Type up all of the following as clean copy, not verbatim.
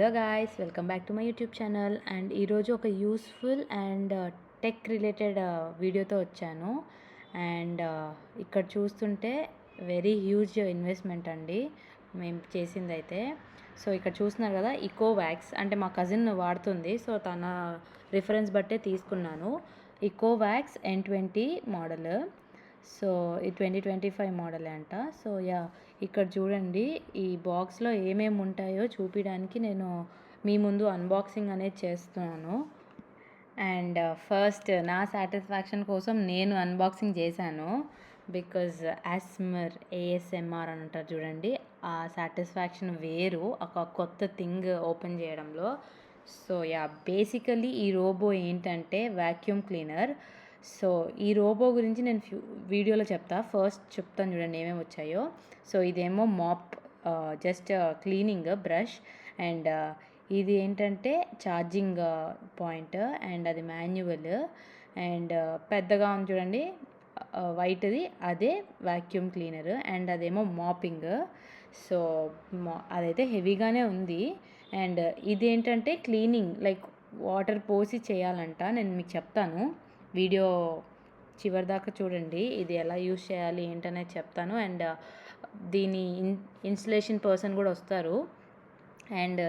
Hello guys, welcome back to my YouTube channel. And ఈరోజు ఒక useful and tech related వీడియోతో వచ్చాను. And ఇక్కడ చూస్తుంటే వెరీ హ్యూజ్ ఇన్వెస్ట్మెంట్ అండి మేము చేసింది అయితే. సో ఇక్కడ చూస్తున్నారు కదా, ఇకోవాక్స్ అంటే మా కజిన్ వాడుతుంది, సో తన రిఫరెన్స్ బట్టే తీసుకున్నాను. ఇకోవాక్స్ N20 మోడల్. సో ఈ 2025 మోడల్ అంట. సో ఇక్కడ చూడండి, ఈ బాక్స్లో ఏమేమి ఉంటాయో చూపించడానికి నేను మీ ముందు అన్బాక్సింగ్ అనేది చేస్తున్నాను. అండ్ ఫస్ట్ నా సాటిస్ఫాక్షన్ కోసం నేను అన్బాక్సింగ్ చేశాను. బికాజ్ ASMR అని అంటారు చూడండి, ఆ సాటిస్ఫాక్షన్ వేరు ఒక కొత్త థింగ్ ఓపెన్ చేయడంలో. సో బేసికలీ ఈ రోబో ఏంటంటే వాక్యూమ్ క్లీనర్. సో ఈ రోబో గురించి నేను వీడియోలో ఫస్ట్ చెప్తాను చూడండి ఏమేమి వచ్చాయో. సో ఇదేమో mop, just cleaning brush. And ఇది ఏంటంటే ఛార్జింగ్ పాయింట్, అండ్ అది మాన్యువల్. అండ్ పెద్దగా ఉంది చూడండి వైట్ది, అదే వాక్యూమ్ క్లీనర్. అండ్ అదేమో మాపింగ్. సో అదైతే హెవీగానే ఉంది. అండ్ ఇది ఏంటంటే క్లీనింగ్, లైక్ వాటర్ పోసి చేయాలంట. నేను మీకు చెప్తాను, వీడియో చివరి దాకా చూడండి, ఇది ఎలా యూజ్ చేయాలి ఏంటనేది చెప్తాను. అండ్ దీని ఇన్స్టలేషన్ పర్సన్ కూడా వస్తారు. అండ్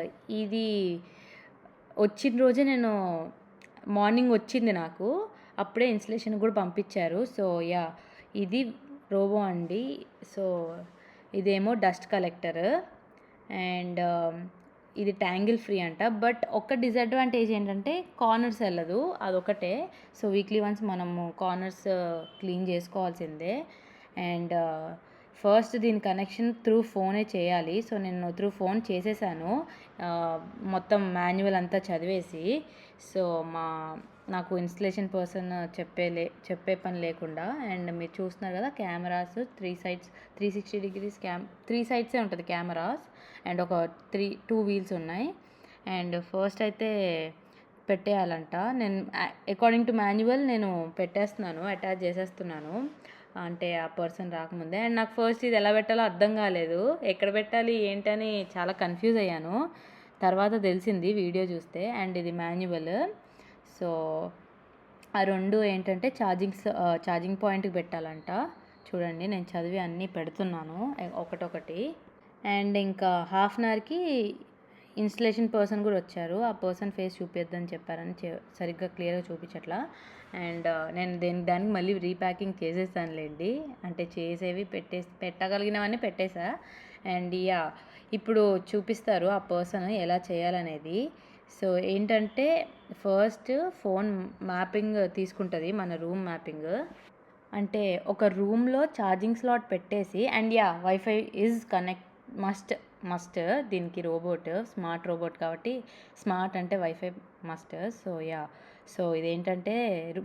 ఇది వచ్చిన రోజే నేను మార్నింగ్ వచ్చింది నాకు, అప్పుడే ఇన్స్టలేషన్ కూడా పంపించారు. సో ఇది రోబో అండి. సో ఇదేమో డస్ట్ కలెక్టర్. అండ్ ఇది ట్యాంగిల్ ఫ్రీ అంట. బట్ ఒక డిసడ్వాంటేజ్ ఏంటంటే కార్నర్స్ వెళ్ళదు, అదొకటే. సో వీక్లీ వన్స్ మనము కార్నర్స్ క్లీన్ చేసుకోవాల్సిందే. అండ్ ఫస్ట్ దీని కనెక్షన్ త్రూ ఫోనే చేయాలి. సో నేను త్రూ ఫోన్ చేసేసాను, మొత్తం మాన్యువల్ అంతా చదివేసి. సో నాకు ఇన్స్టలేషన్ పర్సన్ చెప్పే పని లేకుండా. అండ్ మీరు చూస్తున్నారు కదా, కెమెరాస్ 3 sides 360 degrees 3 sides ఉంటుంది కెమెరాస్. అండ్ ఒక 2 wheels ఉన్నాయి. అండ్ ఫస్ట్ అయితే పెట్టేయాలంట. నేను అకార్డింగ్ టు మాన్యువల్ నేను పెట్టేస్తున్నాను, అటాచ్ చేసేస్తున్నాను, అంటే ఆ పర్సన్ రాకముందే. అండ్ నాకు ఫస్ట్ ఇది ఎలా పెట్టాలో అర్థం కాలేదు, ఎక్కడ పెట్టాలి ఏంటని చాలా కన్ఫ్యూజ్ అయ్యాను. తర్వాత తెలిసింది వీడియో చూస్తే. అండ్ ఇది మాన్యువల్. సో ఆ రెండు ఏంటంటే ఛార్జింగ్ పాయింట్కి పెట్టాలంట. చూడండి నేను చదివి అన్నీ పెడుతున్నాను ఒకటొకటి. అండ్ ఇంకా హాఫ్ అన్ అవర్కి ఇన్స్టలేషన్ పర్సన్ కూడా వచ్చారు. ఆ పర్సన్ ఫేస్ చూపిద్దని చెప్పారని సరిగ్గా క్లియర్గా చూపించట్లా. అండ్ నేను దానికి మళ్ళీ రీప్యాకింగ్ చేసేస్తానులేండి, అంటే చేసేవి పెట్టగలిగినవన్నీ పెట్టేసా. అండ్ ఇప్పుడు చూపిస్తారు ఆ పర్సన్ ఎలా చేయాలనేది. సో ఏంటంటే ఫస్ట్ ఫోన్ మ్యాపింగ్ తీసుకుంటుంది, మన రూమ్ మ్యాపింగ్. అంటే ఒక రూమ్లో ఛార్జింగ్ స్లాట్ పెట్టేసి, and wifi is connect must దీనికి. రోబోట్ స్మార్ట్ రోబోట్ కాబట్టి, స్మార్ట్ అంటే వైఫై మస్ట్. సో ఇదేంటంటే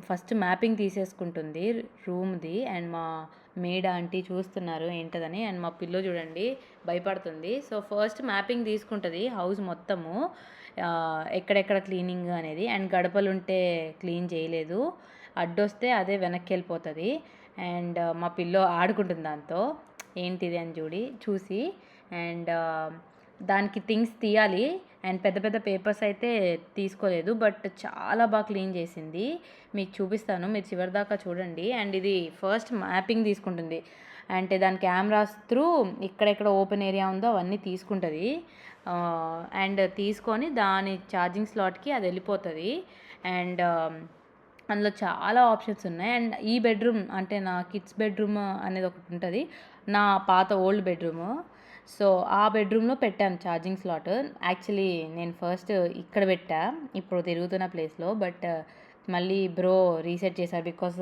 ఫస్ట్ మ్యాపింగ్ తీసేసుకుంటుంది రూమ్ది. అండ్ మా మేడ్ ఆంటీ చూస్తున్నారు ఏంటదని. అండ్ మా పిల్లో చూడండి భయపడుతుంది. సో ఫస్ట్ మ్యాపింగ్ తీసుకుంటుంది హౌస్ మొత్తము, ఎక్కడెక్కడ క్లీనింగ్ అనేది. అండ్ గడపలు ఉంటే క్లీన్ చేయలేదు, అడ్డొస్తే అదే వెనక్కి వెళ్ళిపోతుంది. అండ్ మా పిల్లో ఆడుకుంటుంది దాంతో, ఏంటిది అని చూసి. అండ్ దానికి థింగ్స్ తీయాలి. అండ్ పెద్ద పెద్ద పేపర్స్ అయితే తీసుకోలేదు, బట్ చాలా బాగా క్లీన్ చేసింది. మీకు చూపిస్తాను, మీరు చివరి దాకా చూడండి. అండ్ ఇది ఫస్ట్ మ్యాపింగ్ తీసుకుంటుంది, అంటే దాని కెమెరాస్ త్రూ ఇక్కడెక్కడ ఓపెన్ ఏరియా ఉందో అవన్నీ తీసుకుంటుంది. అండ్ తీసుకొని దాని ఛార్జింగ్ స్లాట్కి అది వెళ్ళిపోతుంది. అండ్ అందులో చాలా ఆప్షన్స్ ఉన్నాయి. అండ్ ఈ బెడ్రూమ్ అంటే నా కిడ్స్ బెడ్రూమ్ అనేది ఒకటి ఉంటుంది, నా పాత ఓల్డ్ బెడ్రూము. సో ఆ బెడ్రూమ్లో పెట్టాను ఛార్జింగ్ స్లాట్. యాక్చువల్లీ నేను ఫస్ట్ ఇక్కడ పెట్టా, ఇప్పుడు తిరుగుతున్న ప్లేస్లో. బట్ మళ్ళీ బ్రో రీసెట్ చేశారు, బికాస్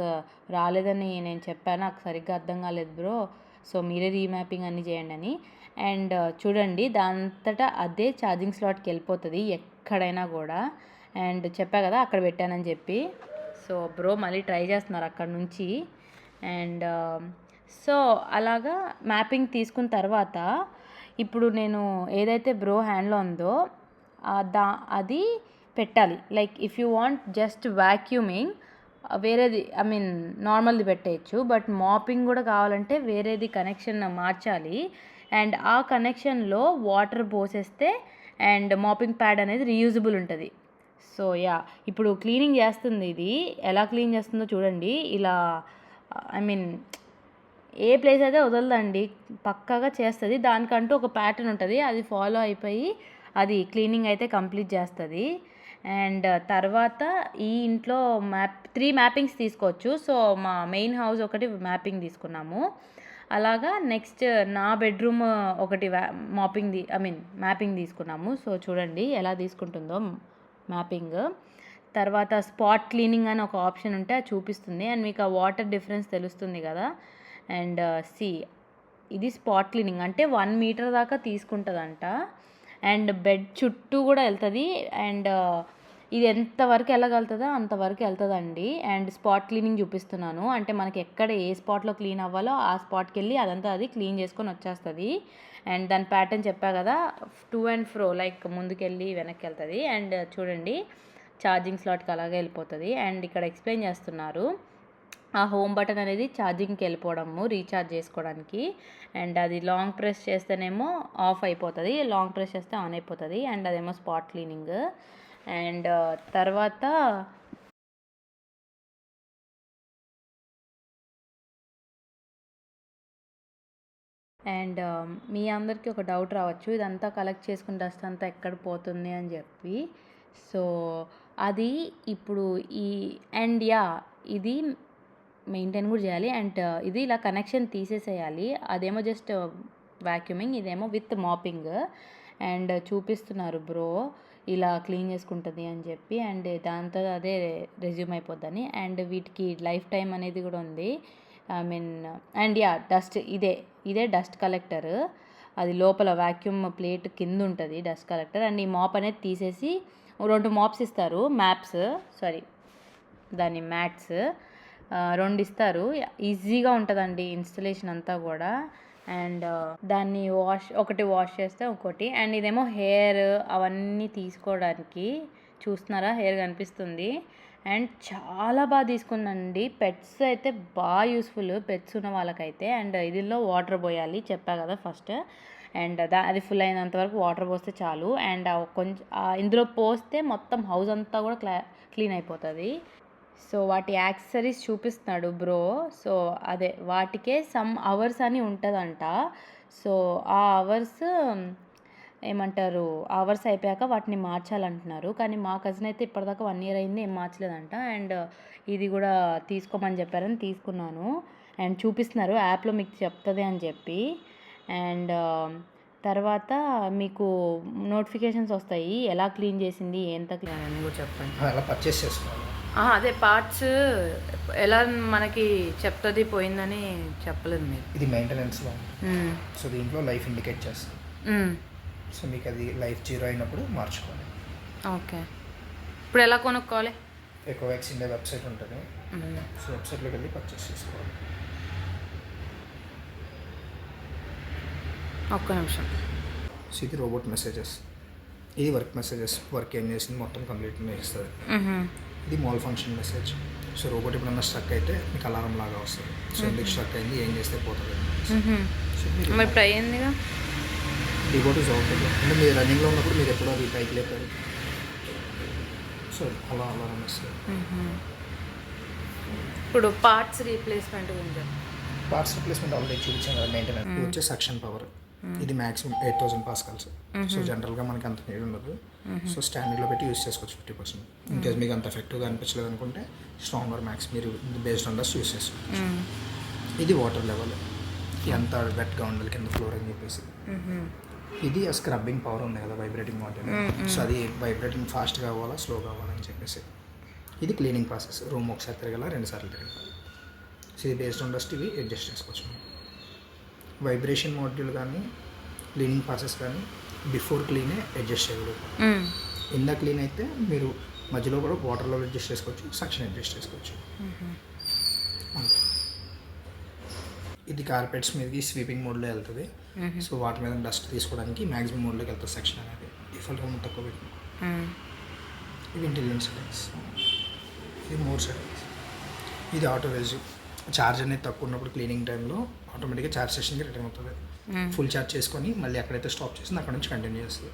రాలేదని నేను చెప్పాను, నాకు సరిగ్గా అర్థం కాలేదు బ్రో, సో మీరే రీమ్యాపింగ్ అన్నీ చేయండి అని. అండ్ చూడండి దాంతటా అదే ఛార్జింగ్ స్లాట్కి వెళ్ళిపోతుంది ఎక్కడైనా కూడా. అండ్ చెప్పా కదా అక్కడ పెట్టానని చెప్పి. సో బ్రో మళ్ళీ ట్రై చేస్తున్నారు అక్కడ నుంచి. అండ్ సో అలాగా మ్యాపింగ్ తీసుకున్న తర్వాత ఇప్పుడు నేను ఏదైతే బ్రో హ్యాండ్లో ఉందో అది పెట్టాలి. Like if you want just vacuuming, వేరేది నార్మల్ది పెట్టేయచ్చు. బట్ మాపింగ్ కూడా కావాలంటే వేరేది కనెక్షన్ మార్చాలి. అండ్ ఆ కనెక్షన్లో వాటర్ పోసేస్తే అండ్ మాపింగ్ ప్యాడ్ అనేది రీయూజబుల్ ఉంటుంది. సో యా, ఇప్పుడు క్లీనింగ్ చేస్తుంది. ఇది ఎలా క్లీన్ చేస్తుందో చూడండి. ఇలా ఐ మీన్ ఏ ప్లేస్ అయితే వదలదండి, పక్కాగా చేస్తుంది. దానికంటూ ఒక ప్యాటర్న్ ఉంటుంది, అది ఫాలో అయిపోయి అది క్లీనింగ్ అయితే కంప్లీట్ చేస్తుంది. అండ్ తర్వాత ఈ ఇంట్లో 3 మ్యాపింగ్స్ తీసుకోవచ్చు. సో మా మెయిన్ హౌస్ ఒకటి మ్యాపింగ్ తీసుకున్నాము. అలాగా నెక్స్ట్ నా బెడ్రూమ్ ఒకటి మ్యాపింగ్ తీసుకున్నాము. సో చూడండి ఎలా తీసుకుంటుందో మ్యాపింగ్. తర్వాత స్పాట్ క్లీనింగ్ అని ఒక ఆప్షన్ ఉంటే అది చూపిస్తుంది, అండ్ మీకు ఆ వాటర్ డిఫరెన్స్ తెలుస్తుంది కదా. అండ్ ఇది స్పాట్ క్లీనింగ్ అంటే 1 మీటర్ దాకా తీసుకుంటుందంట. అండ్ బెడ్ చుట్టూ కూడా వెళ్తుంది. అండ్ ఇది ఎంతవరకు వెళ్ళగలుగుతుందో అంతవరకు వెళ్తుందండి. అండ్ స్పాట్ క్లీనింగ్ చూపిస్తున్నాను, అంటే మనకి ఎక్కడ ఏ స్పాట్లో క్లీన్ అవ్వాలో ఆ స్పాట్కి వెళ్ళి అదంతా అది క్లీన్ చేసుకొని వచ్చేస్తుంది. అండ్ దాని ప్యాటర్న్ చెప్పా కదా, టు అండ్ ఫ్రో లైక్ ముందుకెళ్ళి వెనక్కి వెళ్తుంది. అండ్ చూడండి ఛార్జింగ్ స్లాట్కి అలాగే వెళ్ళిపోతుంది. అండ్ ఇక్కడ ఎక్స్ప్లెయిన్ చేస్తున్నారు, ఆ హోమ్ బటన్ అనేది ఛార్జింగ్కి వెళ్ళిపోవడము రీఛార్జ్ చేసుకోవడానికి. అండ్ అది లాంగ్ ప్రెస్ చేస్తేనేమో ఆఫ్ అయిపోతుంది, లాంగ్ ప్రెస్ చేస్తే ఆన్ అయిపోతుంది. అండ్ అదేమో స్పాట్ క్లీనింగ్. అండ్ తర్వాత అండ్ మీ అందరికీ ఒక డౌట్ రావచ్చు, ఇదంతా కలెక్ట్ చేసుకుని డస్ట్ అంతా ఎక్కడ పోతుంది అని చెప్పి. సో అది ఇప్పుడు ఇది మెయింటైన్ కూడా చేయాలి. అండ్ ఇది ఇలా కనెక్షన్ తీసేసేయాలి. అదేమో జస్ట్ వ్యాక్యూమింగ్, ఇదేమో విత్ మాపింగ్. అండ్ చూపిస్తున్నారు బ్రో ఇలా క్లీన్ చేసుకుంటుంది అని చెప్పి. అండ్ దాంతో అదే రెజ్యూమ్ అయిపోద్దని. అండ్ వీటికి లైఫ్ టైం అనేది కూడా ఉంది. అండ్ డస్ట్ ఇదే డస్ట్ కలెక్టర్. అది లోపల వ్యాక్యూమ్ ప్లేట్ కింద ఉంటుంది డస్ట్ కలెక్టర్. అండ్ ఈ మాప్ అనేది తీసేసి 2 మాప్స్ ఇస్తారు, దాని మ్యాట్స్ 2 ఇస్తారు. ఈజీగా ఉంటుందండి ఇన్స్టలేషన్ అంతా కూడా. అండ్ దాన్ని ఒకటి వాష్ చేస్తే ఒకటి. అండ్ ఇదేమో హెయిర్ అవన్నీ తీసుకోవడానికి, చూస్తున్నారా హెయిర్ కనిపిస్తుంది. అండ్ చాలా బాగా తీసుకుందండి. పెట్స్ అయితే బాగా యూస్ఫుల్, పెట్స్ ఉన్న వాళ్ళకైతే. అండ్ ఇదిలో వాటర్ పోయాలి చెప్పా కదా ఫస్ట్. అండ్ అది ఫుల్ అయినంత వరకు వాటర్ పోస్తే చాలు. అండ్ కొంచెం ఇందులో పోస్తే మొత్తం హౌస్ అంతా కూడా క్లీన్ అయిపోతుంది. సో వాటి యాక్సెసరీస్ చూపిస్తున్నాడు బ్రో. సో అదే వాటికే సమ్ అవర్స్ అని ఉంటుందంట. సో ఆ అవర్స్ ఏమంటారు, అవర్స్ అయిపోయాక వాటిని మార్చాలంటున్నారు. కానీ మా కజిన్ అయితే ఇప్పటిదాకా 1 year అయింది, ఏం మార్చలేదంట. అండ్ ఇది కూడా తీసుకోమని చెప్పారని తీసుకున్నాను. అండ్ చూపిస్తున్నారు యాప్లో మీకు చెప్తుంది అని చెప్పి. అండ్ తర్వాత మీకు నోటిఫికేషన్స్ వస్తాయి ఎలా క్లీన్ చేసింది, ఎంత క్లీన్ అని కూడా చెప్పండి. అలా పర్చేస్ చేసుకోవాలి. అదే పార్ట్స్ ఎలా మనకి చెప్తుంది పోయిందని చెప్పలేదు మీరు. ఇది మెయింటెనెన్స్లో, సో దీంట్లో లైఫ్ ఇండికేట్ చేస్తుంది. సో మీకు అది లైఫ్ 0 అయినప్పుడు మార్చుకోవాలి. ఓకే, ఇప్పుడు ఎలా కొనుక్కోవాలి? ఎకోవాక్స్ ఇండియా వెబ్సైట్ ఉంటుంది. సో వెబ్సైట్లోకి వెళ్ళి పర్చేస్ చేసుకోవాలి. ఒక్క నిమిషం. సో ఇది రోబోట్ మెసేజెస్, ఇది వర్క్ మెసేజెస్, వర్క్ ఏం చేసింది మొత్తం కంప్లీట్గా ఇస్తుంది. ఇది mall function message. So robot ఎప్పుడన్నా స్ట్రక్ అయితే మీకు అలారం లాగా వస్తుంది. సో ఎందుకు స్ట్రక్ అయింది, ఏం చేస్తే పోతుంది. సో ఇప్పుడు అయ్యిందిగా, డిబోట్ ఇస్ అవుతుంది. అంటే మీరు రన్నింగ్లో ఉన్నప్పుడు మీరు ఎప్పుడో అది పైకి లేపారు, సో అలా అలారం వస్తుంది. ఇప్పుడు పార్ట్స్ రీప్లేస్మెంట్ ఆల్రెడీ చూపించాను కదా. మెయింటెనెన్స్ ఇది వచ్చే సక్షన్ పవర్. ఇది మ్యాక్సిమం 8000 pascals. సో జనరల్గా మనకి అంత నీడ్ ఉండదు. సో స్టాండర్డ్లో పెట్టి యూస్ చేసుకోవచ్చు 50%. ఇన్కేస్ మీకు అంత ఎఫెక్టివ్గా అనిపించలేదు అనుకుంటే స్ట్రాంగర్ మ్యాక్స్ మీరు బేస్డ్ ఆన్ డస్ట్ యూస్ చేసుకోవచ్చు. ఇది వాటర్ లెవెల్ ఎంత వెట్గా ఉండాలి కింద ఫ్లోర్ అని చెప్పేసి. ఇది స్క్రబ్బింగ్ పవర్ ఉంది కదా, వైబ్రేటింగ్ వాటర్. సో అది వైబ్రేటింగ్ ఫాస్ట్గా అవ్వాలా స్లోగా అవ్వాలని చెప్పేసి. ఇది క్లీనింగ్ ప్రాసెస్, రూమ్ ఒకసారి తిరగాల 2 సార్లు తిరగాలి. సో ఇది బేస్డ్ ఆన్ డస్ట్ ఇవి అడ్జస్ట్ చేసుకోవచ్చు. వైబ్రేషన్ మాడ్యూల్ కానీ క్లీనింగ్ ప్రాసెస్ కానీ బిఫోర్ క్లీనే అడ్జస్ట్ చేయగలుగుతాం. ఇన్ ద క్లీన్ అయితే మీరు మధ్యలో కూడా వాటర్లో అడ్జస్ట్ చేసుకోవచ్చు, సక్షన్ అడ్జస్ట్ చేసుకోవచ్చు. అంతే. ఇది కార్పెట్స్ మీదకి స్వీపింగ్ మోడ్లో వెళ్తుంది. సో వాటి మీద డస్ట్ తీసుకోవడానికి మ్యాక్సిమం మోడ్లోకి వెళ్తుంది సెక్షన్ అనేది. డిఫాల్ట్గా తక్కువ పెట్టి ఇవి ఇంటెలిజెన్స్ సెట్టింగ్స్. ఇది మోర్ సెట్టింగ్స్. ఇది ఆటో రెజ్యూమ్. ఛార్జ్ అనేది తక్కువ ఉన్నప్పుడు క్లీనింగ్ టైంలో ఆటోమేటిక్గా ఛార్జ్ సెషన్కి రిటర్న్ అవుతుంది. ఫుల్ ఛార్జ్ చేసుకొని మళ్ళీ ఎక్కడైతే స్టాప్ చేసిందో అక్కడ నుంచి కంటిన్యూ చేస్తుంది.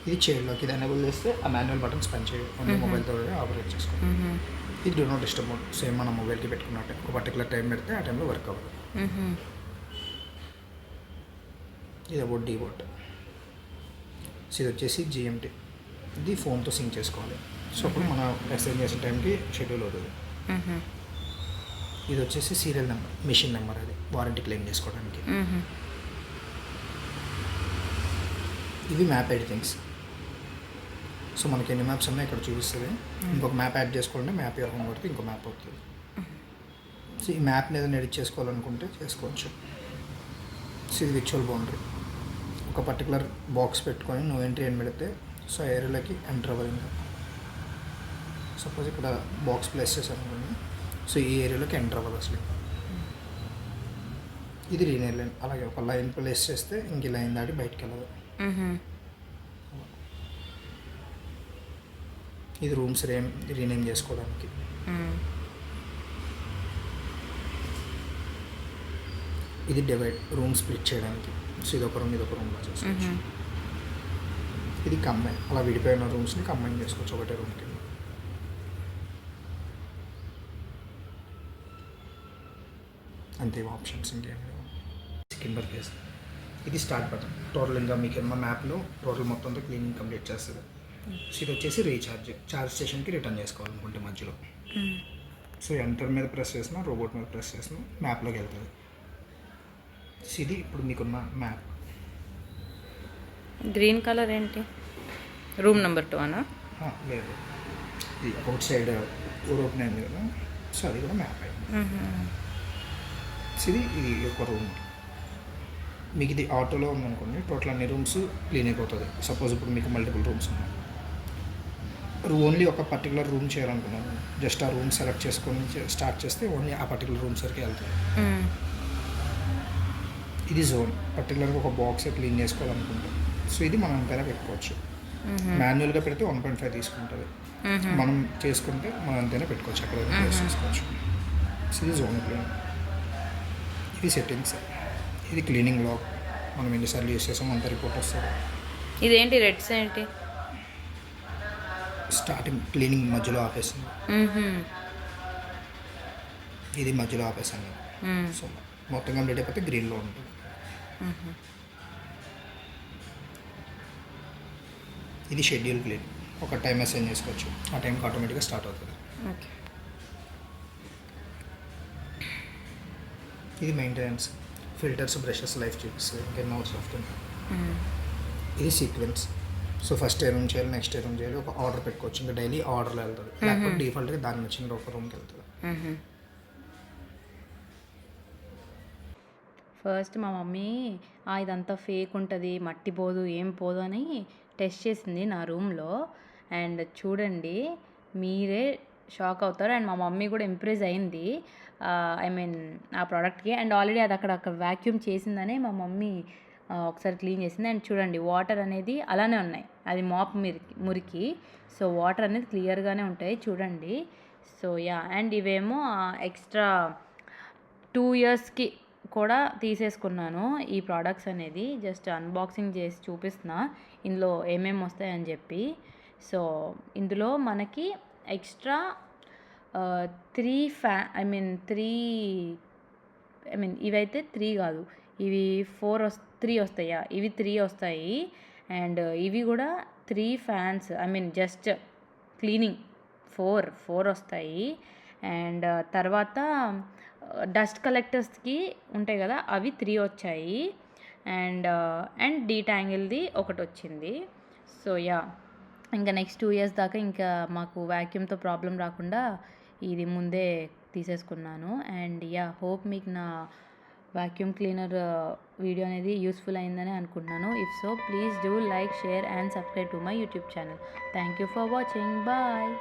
ఇది చైల్డ్లోకి ఇది ఎనేబుల్ చేస్తే ఆ మాన్యువల్ బటన్స్ పనిచేయవు, ఓన్లీ మొబైల్తో ఆపరేట్ చేసుకోవాలి. ఇది do not disturb mode, same మన మొబైల్కి పెట్టుకున్నట్టే ఒక పర్టికులర్ టైం పెడితే ఆ టైంలో వర్క్ అవ్వదు. ఇది అబౌట్ డీబోట్. సో ఇది వచ్చేసి జిఎంటీ, ఇది ఫోన్తో సింక్ చేసుకోవాలి. సో అప్పుడు మనం మెసేజ్ చేసిన టైంకి షెడ్యూల్ అవుతుంది. ఇది వచ్చేసి సీరియల్ నెంబర్, మిషన్ నెంబర్, అది వారంటీ క్లెయిమ్ చేసుకోవడానికి. ఇవి మ్యాప్ ఎడిటింగ్స్. సో మనకి ఎన్ని మ్యాప్స్ ఉన్నాయి ఇక్కడ చూపిస్తుంది. ఇంకొక మ్యాప్ యాడ్ చేసుకోవాలంటే మ్యాప్ ఇవ్వడం కొడితే ఇంకో మ్యాప్ అవుతుంది. సో ఈ మ్యాప్ని ఏదైనా ఎడిట్ చేసుకోవాలనుకుంటే చేసుకోవచ్చు. సో ఇది విర్చువల్ బౌండరీ, ఒక పర్టికులర్ బాక్స్ పెట్టుకొని నువ్వు ఎంట్రీ అని పెడితే సో ఏరియాలోకి ఎంటర్ అవ్వదు. ఇంకా సపోజ్ ఇక్కడ బాక్స్ ప్లేస్ చేసాను అనుకోండి, సో ఈ ఏరియాలోకి ఎంటర్ అవ్వదు అసలు. ఇది రీనేర్ లైన్, అలాగే ఒక లైన్ ప్లేస్ చేస్తే ఇంక ఈ లైన్ దాటి బయటికి వెళ్ళదు. ఇది రూమ్స్ రీనేమ్ చేసుకోవడానికి. ఇది డివైడ్, రూమ్ స్ప్లిట్ చేయడానికి. సో ఇదొక రూమ్ ఇదొక రూమ్లో చేసుకోవచ్చు. ఇది కంబైన్, అలా విడిపోయిన రూమ్స్ని కంబైన్ చేసుకోవచ్చు ఒకటే రూమ్ కింద. అంతే ఆప్షన్స్ ఇంకేం లేవు. కింబర్ కేస్, ఇది స్టార్ట్ బటన్. టోటల్ ఇంకా మీకు ఉన్న మ్యాప్లో టోటల్ మొత్తంతో క్లీనింగ్ కంప్లీట్ చేస్తుంది. సో ఇది వచ్చేసి రీఛార్జ్, ఛార్జ్ స్టేషన్కి రిటర్న్ చేసుకోవాలనుకుంటే మధ్యలో. సో ఎంటర్ మీద ప్రెస్ చేసినా, రోబోట్ మీద ప్రెస్ చేసినా మ్యాప్లోకి వెళ్తుంది. సో ఇది ఇప్పుడు మీకున్న మ్యాప్. గ్రీన్ కలర్ ఏంటి? రూమ్ నెంబర్ 2 అనా? లేదు, ఇది అవుట్ సైడ్ ఓపెన్ అయింది కదా, సో అది కూడా మ్యాప్ అయింది. సో ఇది ఒక రూమ్. మీకు ఇది ఆటోలో ఉందనుకోండి, టోటల్ అన్ని రూమ్స్ క్లీన్ అయిపోతుంది. సపోజ్ ఇప్పుడు మీకు మల్టిపుల్ రూమ్స్ ఉన్నాయి, ఓన్లీ ఒక పర్టికులర్ రూమ్ చేయాలనుకున్నాను, జస్ట్ ఆ రూమ్ సెలెక్ట్ చేసుకొని స్టార్ట్ చేస్తే ఓన్లీ ఆ పర్టికులర్ రూమ్స్ వరకు వెళ్తుంది. ఇది జోన్, పర్టికులర్గా ఒక బాక్స్ క్లీన్ చేసుకోవాలనుకుంటాం. సో ఇది మనం ఎంతైనా పెట్టుకోవచ్చు. మాన్యువల్గా పెడితే 1.5 తీసుకుంటుంది, మనం చేసుకుంటే మనం ఎంతైనా పెట్టుకోవచ్చు, అక్కడ ప్లేస్ చేసుకోవచ్చు. సో ఇది జోన్ క్లీన్. ఇది సెట్టింగ్స్, ఇది క్లీనింగ్ లాగ్, మనం ఎన్నిసార్లు యూస్ చేసాం అంత రిపోర్ట్ వస్తుంది. ఇదేంటి రెడ్స్ ఏంటి? స్టార్టింగ్ క్లీనింగ్ మధ్యలో ఆపేసింది, ఇది మధ్యలో ఆపేసాను. సో మొత్తం కంప్లీట్ అయిపోతే గ్రీన్లో ఉంటుంది. ఇది షెడ్యూల్ క్లీన్, ఒక టైం అసైన్ చేసుకోవచ్చు, ఆ టైంకి ఆటోమేటిక్గా స్టార్ట్ అవుతుంది. ఇది మెయింటెనెన్స్, ఫిల్టర్స్, బ్రషెస్, లైఫ్ చూపిస్తుంది, ఇంకెన్నో సాఫ్ట్వేర్. ఇది సీక్వెన్స్, సో ఫస్ట్ ఏ రూమ్ చేయాలి, నెక్స్ట్ ఏ రూమ్ చేయాలి, ఒక ఆర్డర్ పెట్టుకోవచ్చు. ఇంకా డైలీ ఆర్డర్లో వెళ్తుంది, లేకపోతే డిఫాల్ట్గా దాన్ని నచ్చిన ఒక రూమ్కి వెళ్తుంది. ఫస్ట్ మా మమ్మీ ఇదంతా ఫేక్ ఉంటుంది, మట్టి పోదు, ఏం పోదు అని టెస్ట్ చేసింది నా రూమ్లో. అండ్ చూడండి, మీరే షాక్ అవుతారు. అండ్ మా మమ్మీ కూడా ఇంప్రెస్ అయింది, ఐ మీన్ ఆ ప్రోడక్ట్కి. అండ్ ఆల్రెడీ అది అక్కడ వ్యాక్యూమ్ చేసిందనే మా మమ్మీ ఒకసారి క్లీన్ చేసింది. అండ్ చూడండి, వాటర్ అనేది అలానే ఉన్నాయి, అది మాప్ మురికి. సో వాటర్ అనేది క్లియర్గానే ఉంటాయి చూడండి. సో యా, అండ్ ఇవేమో ఎక్స్ట్రా 2 ఇయర్స్కి కూడా తీసేసుకున్నాను ఈ ప్రోడక్ట్స్ అనేది. జస్ట్ అన్బాక్సింగ్ చేసి చూపిస్తున్నా ఇందులో ఏమేమి వస్తాయని చెప్పి. సో ఇందులో మనకి ఎక్స్ట్రా 3 ఇవైతే 3 కాదు, ఇవి 3 వస్తాయా, ఇవి 3 వస్తాయి. అండ్ ఇవి కూడా 3 ఫ్యాన్స్, జస్ట్ క్లీనింగ్ 4 వస్తాయి. అండ్ తర్వాత డస్ట్ కలెక్టర్స్కి ఉంటాయి కదా, అవి 3 వచ్చాయి. అండ్ డీటాంగిల్ది ఒకటి వచ్చింది. సో యా, ఇంకా నెక్స్ట్ 2 ఇయర్స్ దాకా ఇంకా మాకు వ్యాక్యూమ్తో ప్రాబ్లం రాకుండా ఇది ముందే తీసేసుకున్నాను. అండ్ యా, హోప్ మీకు నా వ్యాక్యూమ్ క్లీనర్ వీడియో అనేది యూస్ఫుల్ అయిందని అనుకుంటున్నాను. If so, please do like, share and subscribe to my YouTube channel. Thank you for watching. Bye.